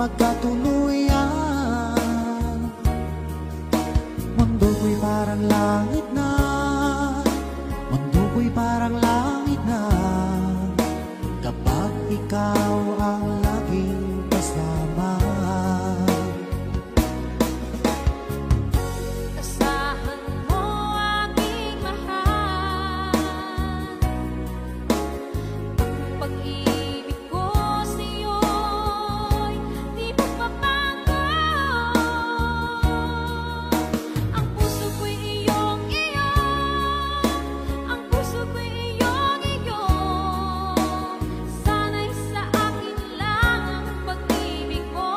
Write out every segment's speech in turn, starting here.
magkatuluyan. Mundo ko'y parang langit na, mundo ko'y parang langit na, kapag ikaw ang laging kasama. Asahan mo aking mahal, ang pag-ibig ko sa'yo'y di magbabago. Ang puso ko'y iyong-iyo, ang puso ko'y iyong-iyo. Sana'y sa akin lang ang pag-ibig mo.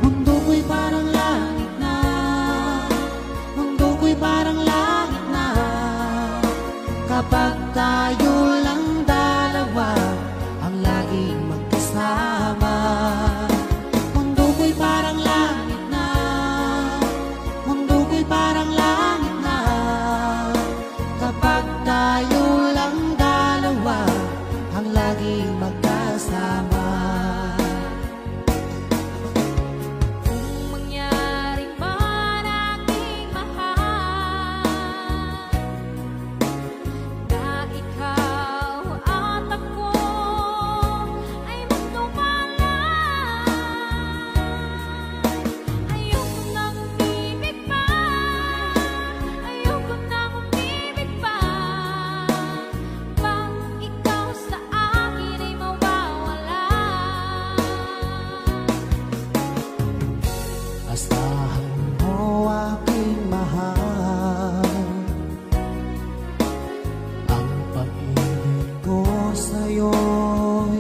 Mundo ko'y parang langit na, mundo ko'y parang langit na, kapag tayo lang dalawa ang laging magkasama. Mundo ko'y parang langit na, mundo ko'y parang langit na, kapag tayo lang dalawa ang laging magkasama. Kung mangyari man aking mahal, na ikaw at ako ay magtumalan, ayoko nang umibig pa, ayoko nang umibig pa, pag ikaw sa akin ay mawawala. Asahan mo aking mahal, ang pag-ibig ko sa'yo'y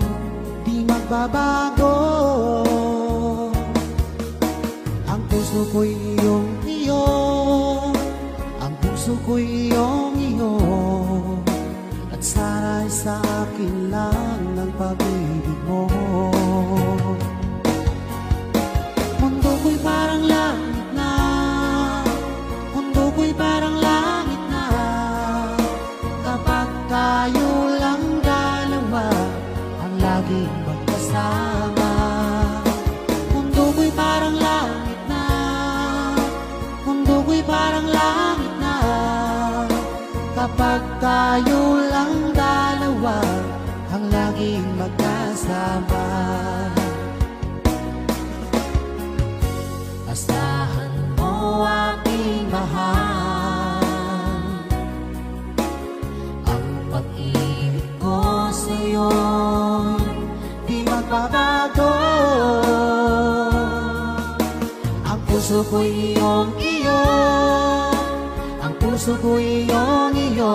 di magbabago. Ang puso ko'y iyong-iyo, ang puso ko'y iyong-iyo, at sana'y sa akin lang ang pag-ibig mo. Mundo ko'y parang langit na, mundo ko'y parang langit na, kapag tayo lang dalawa ang laging magkasama. Mundo ko'y parang langit na, mundo ko'y parang langit na, kapag tayo lang dalawa ang laging magkasama. Asahan mo aking mahal, ang pag-ibig ko sa'yo'y di magbabago. Ang puso ko'y iyong-iyo, ang puso ko'y iyong-iyo,